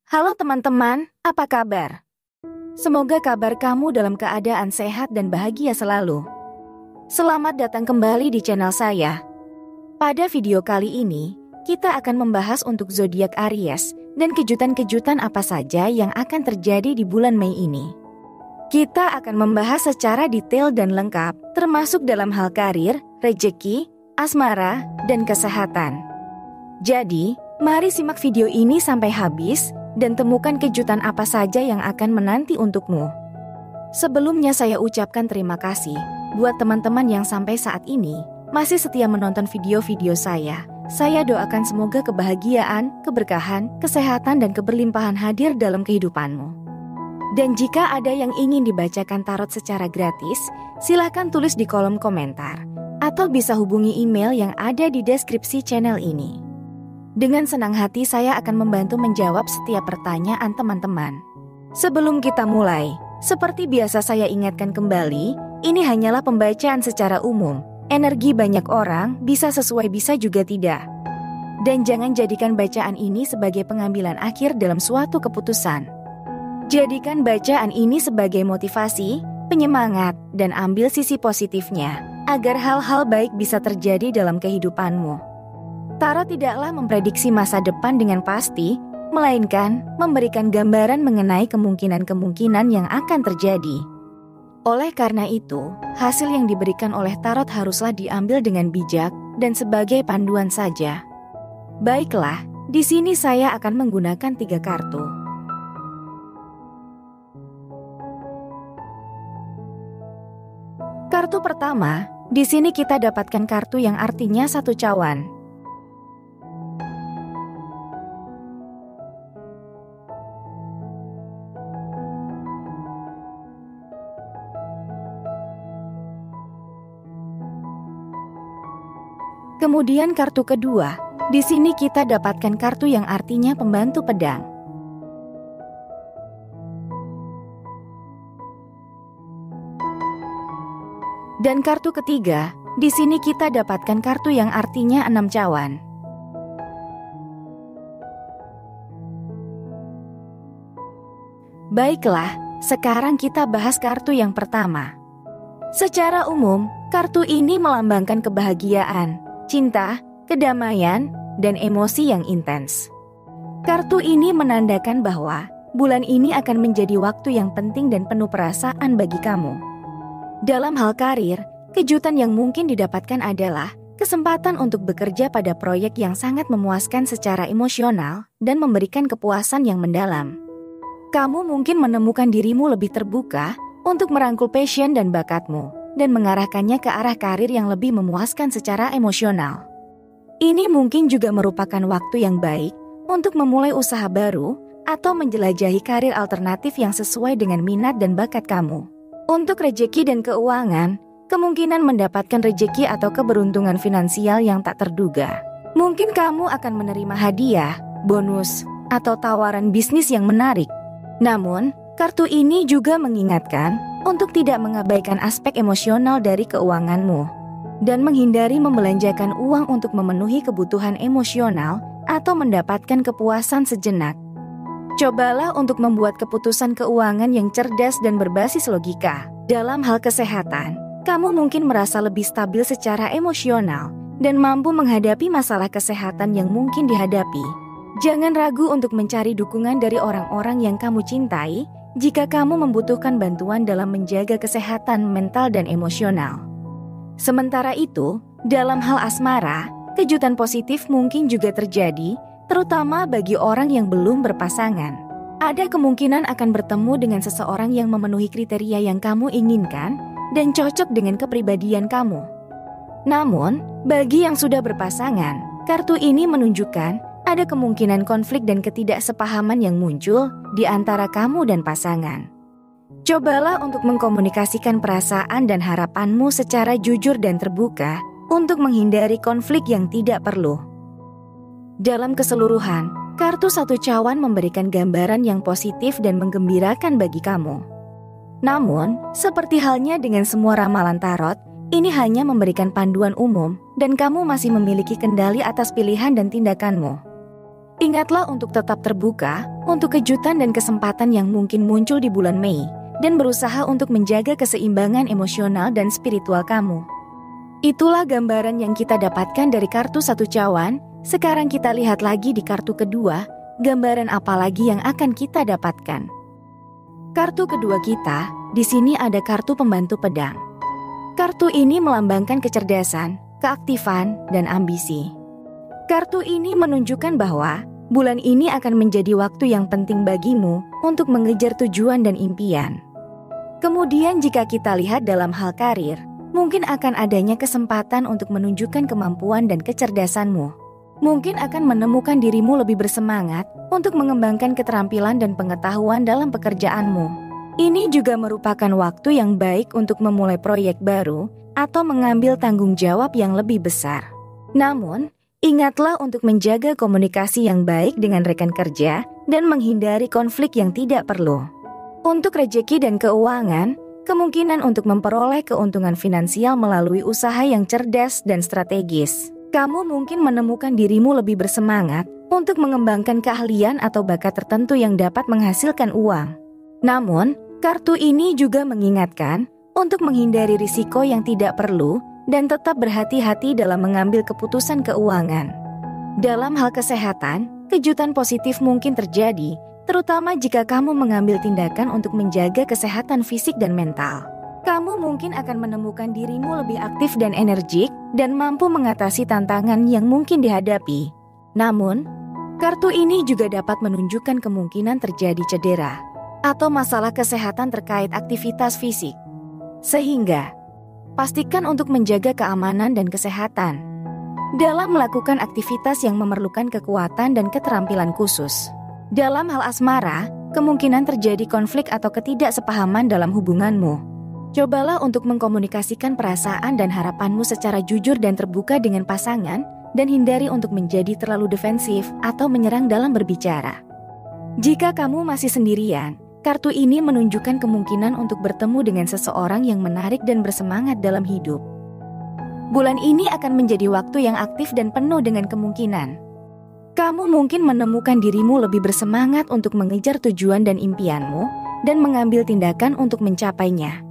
Halo teman-teman, apa kabar? Semoga kabar kamu dalam keadaan sehat dan bahagia selalu. Selamat datang kembali di channel saya. Pada video kali ini, kita akan membahas untuk zodiak Aries dan kejutan-kejutan apa saja yang akan terjadi di bulan Mei ini. Kita akan membahas secara detail dan lengkap, termasuk dalam hal karir, rejeki, asmara, dan kesehatan. Jadi, mari simak video ini sampai habis dan temukan kejutan apa saja yang akan menanti untukmu. Sebelumnya saya ucapkan terima kasih buat teman-teman yang sampai saat ini masih setia menonton video-video saya. Saya doakan semoga kebahagiaan, keberkahan, kesehatan, dan keberlimpahan hadir dalam kehidupanmu. Dan jika ada yang ingin dibacakan tarot secara gratis, silakan tulis di kolom komentar atau bisa hubungi email yang ada di deskripsi channel ini. Dengan senang hati saya akan membantu menjawab setiap pertanyaan teman-teman. Sebelum kita mulai, seperti biasa saya ingatkan kembali, ini hanyalah pembacaan secara umum. Energi banyak orang bisa sesuai bisa juga tidak. Dan jangan jadikan bacaan ini sebagai pengambilan akhir dalam suatu keputusan. Jadikan bacaan ini sebagai motivasi, penyemangat, dan ambil sisi positifnya, agar hal-hal baik bisa terjadi dalam kehidupanmu. Tarot tidaklah memprediksi masa depan dengan pasti, melainkan memberikan gambaran mengenai kemungkinan-kemungkinan yang akan terjadi. Oleh karena itu, hasil yang diberikan oleh tarot haruslah diambil dengan bijak dan sebagai panduan saja. Baiklah, di sini saya akan menggunakan 3 kartu. Kartu pertama, di sini kita dapatkan kartu yang artinya 1 cawan. Kemudian kartu kedua, di sini kita dapatkan kartu yang artinya pembantu pedang. Dan kartu ketiga, di sini kita dapatkan kartu yang artinya 6 cawan. Baiklah, sekarang kita bahas kartu yang pertama. Secara umum, kartu ini melambangkan kebahagiaan, cinta, kedamaian, dan emosi yang intens. Kartu ini menandakan bahwa bulan ini akan menjadi waktu yang penting dan penuh perasaan bagi kamu. Dalam hal karir, kejutan yang mungkin didapatkan adalah kesempatan untuk bekerja pada proyek yang sangat memuaskan secara emosional dan memberikan kepuasan yang mendalam. Kamu mungkin menemukan dirimu lebih terbuka untuk merangkul passion dan bakatmu, dan mengarahkannya ke arah karir yang lebih memuaskan secara emosional. Ini mungkin juga merupakan waktu yang baik untuk memulai usaha baru atau menjelajahi karir alternatif yang sesuai dengan minat dan bakat kamu. Untuk rejeki dan keuangan, kemungkinan mendapatkan rejeki atau keberuntungan finansial yang tak terduga. Mungkin kamu akan menerima hadiah, bonus, atau tawaran bisnis yang menarik. Namun, kartu ini juga mengingatkan untuk tidak mengabaikan aspek emosional dari keuanganmu dan menghindari membelanjakan uang untuk memenuhi kebutuhan emosional atau mendapatkan kepuasan sejenak. Cobalah untuk membuat keputusan keuangan yang cerdas dan berbasis logika. Dalam hal kesehatan, kamu mungkin merasa lebih stabil secara emosional dan mampu menghadapi masalah kesehatan yang mungkin dihadapi. Jangan ragu untuk mencari dukungan dari orang-orang yang kamu cintai jika kamu membutuhkan bantuan dalam menjaga kesehatan mental dan emosional. Sementara itu, dalam hal asmara, kejutan positif mungkin juga terjadi, terutama bagi orang yang belum berpasangan. Ada kemungkinan akan bertemu dengan seseorang yang memenuhi kriteria yang kamu inginkan dan cocok dengan kepribadian kamu. Namun, bagi yang sudah berpasangan, kartu ini menunjukkan ada kemungkinan konflik dan ketidaksepahaman yang muncul di antara kamu dan pasangan. Cobalah untuk mengkomunikasikan perasaan dan harapanmu secara jujur dan terbuka untuk menghindari konflik yang tidak perlu. Dalam keseluruhan, kartu 1 cawan memberikan gambaran yang positif dan menggembirakan bagi kamu. Namun, seperti halnya dengan semua ramalan tarot, ini hanya memberikan panduan umum dan kamu masih memiliki kendali atas pilihan dan tindakanmu. Ingatlah untuk tetap terbuka untuk kejutan dan kesempatan yang mungkin muncul di bulan Mei, dan berusaha untuk menjaga keseimbangan emosional dan spiritual kamu. Itulah gambaran yang kita dapatkan dari kartu 1 cawan. Sekarang kita lihat lagi di kartu kedua, gambaran apa lagi yang akan kita dapatkan. Kartu kedua kita, di sini ada kartu pembantu pedang. Kartu ini melambangkan kecerdasan, keaktifan, dan ambisi. Kartu ini menunjukkan bahwa bulan ini akan menjadi waktu yang penting bagimu untuk mengejar tujuan dan impian. Kemudian jika kita lihat dalam hal karir, mungkin akan adanya kesempatan untuk menunjukkan kemampuan dan kecerdasanmu. Mungkin akan menemukan dirimu lebih bersemangat untuk mengembangkan keterampilan dan pengetahuan dalam pekerjaanmu. Ini juga merupakan waktu yang baik untuk memulai proyek baru atau mengambil tanggung jawab yang lebih besar. Namun, ingatlah untuk menjaga komunikasi yang baik dengan rekan kerja dan menghindari konflik yang tidak perlu. Untuk rejeki dan keuangan, kemungkinan untuk memperoleh keuntungan finansial melalui usaha yang cerdas dan strategis. Kamu mungkin menemukan dirimu lebih bersemangat untuk mengembangkan keahlian atau bakat tertentu yang dapat menghasilkan uang. Namun, kartu ini juga mengingatkan untuk menghindari risiko yang tidak perlu dan tetap berhati-hati dalam mengambil keputusan keuangan. Dalam hal kesehatan, kejutan positif mungkin terjadi, terutama jika kamu mengambil tindakan untuk menjaga kesehatan fisik dan mental. Kamu mungkin akan menemukan dirimu lebih aktif dan energik dan mampu mengatasi tantangan yang mungkin dihadapi. Namun, kartu ini juga dapat menunjukkan kemungkinan terjadi cedera atau masalah kesehatan terkait aktivitas fisik. Sehingga, pastikan untuk menjaga keamanan dan kesehatan dalam melakukan aktivitas yang memerlukan kekuatan dan keterampilan khusus. Dalam hal asmara, kemungkinan terjadi konflik atau ketidaksepahaman dalam hubunganmu. Cobalah untuk mengkomunikasikan perasaan dan harapanmu secara jujur dan terbuka dengan pasangan, dan hindari untuk menjadi terlalu defensif atau menyerang dalam berbicara. Jika kamu masih sendirian, kartu ini menunjukkan kemungkinan untuk bertemu dengan seseorang yang menarik dan bersemangat dalam hidup. Bulan ini akan menjadi waktu yang aktif dan penuh dengan kemungkinan. Kamu mungkin menemukan dirimu lebih bersemangat untuk mengejar tujuan dan impianmu, dan mengambil tindakan untuk mencapainya.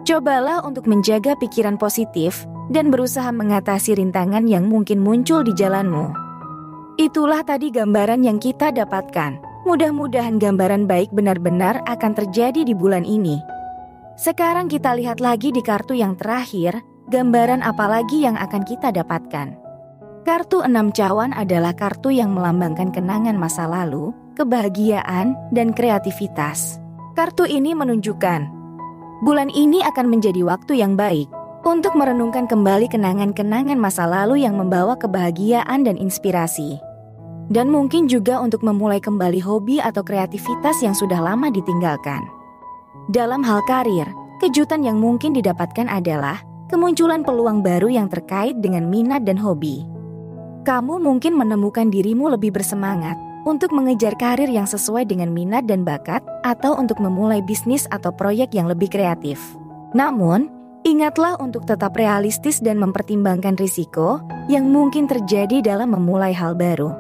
Cobalah untuk menjaga pikiran positif dan berusaha mengatasi rintangan yang mungkin muncul di jalanmu. Itulah tadi gambaran yang kita dapatkan. Mudah-mudahan gambaran baik benar-benar akan terjadi di bulan ini. Sekarang kita lihat lagi di kartu yang terakhir, gambaran apa lagi yang akan kita dapatkan. Kartu 6 cawan adalah kartu yang melambangkan kenangan masa lalu, kebahagiaan, dan kreativitas. Kartu ini menunjukkan bulan ini akan menjadi waktu yang baik untuk merenungkan kembali kenangan-kenangan masa lalu yang membawa kebahagiaan dan inspirasi. Dan mungkin juga untuk memulai kembali hobi atau kreativitas yang sudah lama ditinggalkan. Dalam hal karir, kejutan yang mungkin didapatkan adalah kemunculan peluang baru yang terkait dengan minat dan hobi. Kamu mungkin menemukan dirimu lebih bersemangat untuk mengejar karir yang sesuai dengan minat dan bakat, atau untuk memulai bisnis atau proyek yang lebih kreatif. Namun, ingatlah untuk tetap realistis dan mempertimbangkan risiko yang mungkin terjadi dalam memulai hal baru.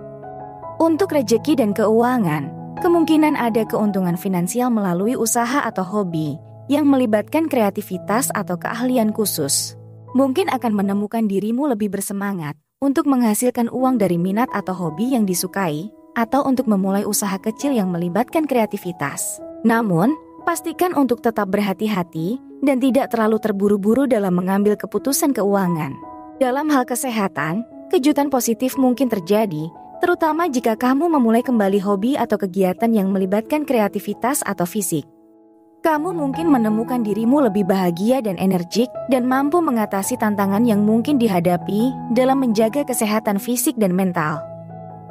Untuk rejeki dan keuangan, kemungkinan ada keuntungan finansial melalui usaha atau hobi yang melibatkan kreativitas atau keahlian khusus. Mungkin akan menemukan dirimu lebih bersemangat untuk menghasilkan uang dari minat atau hobi yang disukai, atau untuk memulai usaha kecil yang melibatkan kreativitas. Namun, pastikan untuk tetap berhati-hati dan tidak terlalu terburu-buru dalam mengambil keputusan keuangan. Dalam hal kesehatan, kejutan positif mungkin terjadi, terutama jika kamu memulai kembali hobi atau kegiatan yang melibatkan kreativitas atau fisik. Kamu mungkin menemukan dirimu lebih bahagia dan energik dan mampu mengatasi tantangan yang mungkin dihadapi dalam menjaga kesehatan fisik dan mental.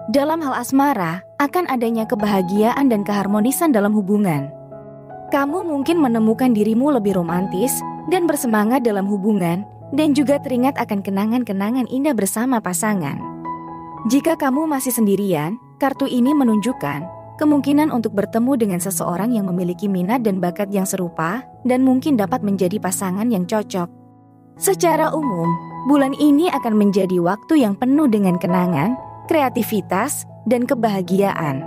Dalam hal asmara, akan adanya kebahagiaan dan keharmonisan dalam hubungan. Kamu mungkin menemukan dirimu lebih romantis dan bersemangat dalam hubungan, dan juga teringat akan kenangan-kenangan indah bersama pasangan. Jika kamu masih sendirian, kartu ini menunjukkan kemungkinan untuk bertemu dengan seseorang yang memiliki minat dan bakat yang serupa, dan mungkin dapat menjadi pasangan yang cocok. Secara umum, bulan ini akan menjadi waktu yang penuh dengan kenangan, kreativitas, dan kebahagiaan.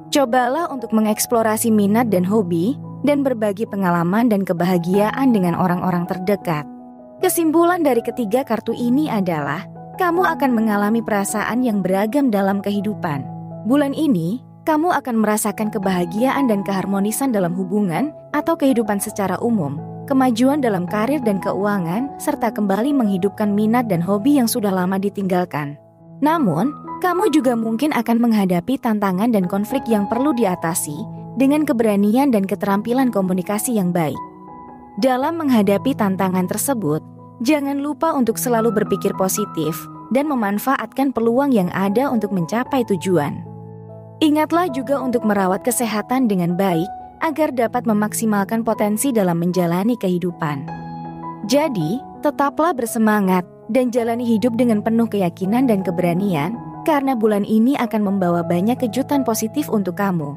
Cobalah untuk mengeksplorasi minat dan hobi, dan berbagi pengalaman dan kebahagiaan dengan orang-orang terdekat. Kesimpulan dari ketiga kartu ini adalah, kamu akan mengalami perasaan yang beragam dalam kehidupan. Bulan ini, kamu akan merasakan kebahagiaan dan keharmonisan dalam hubungan atau kehidupan secara umum, kemajuan dalam karir dan keuangan, serta kembali menghidupkan minat dan hobi yang sudah lama ditinggalkan. Namun, kamu juga mungkin akan menghadapi tantangan dan konflik yang perlu diatasi dengan keberanian dan keterampilan komunikasi yang baik. Dalam menghadapi tantangan tersebut, jangan lupa untuk selalu berpikir positif dan memanfaatkan peluang yang ada untuk mencapai tujuan. Ingatlah juga untuk merawat kesehatan dengan baik agar dapat memaksimalkan potensi dalam menjalani kehidupan. Jadi, tetaplah bersemangat dan jalani hidup dengan penuh keyakinan dan keberanian, karena bulan ini akan membawa banyak kejutan positif untuk kamu.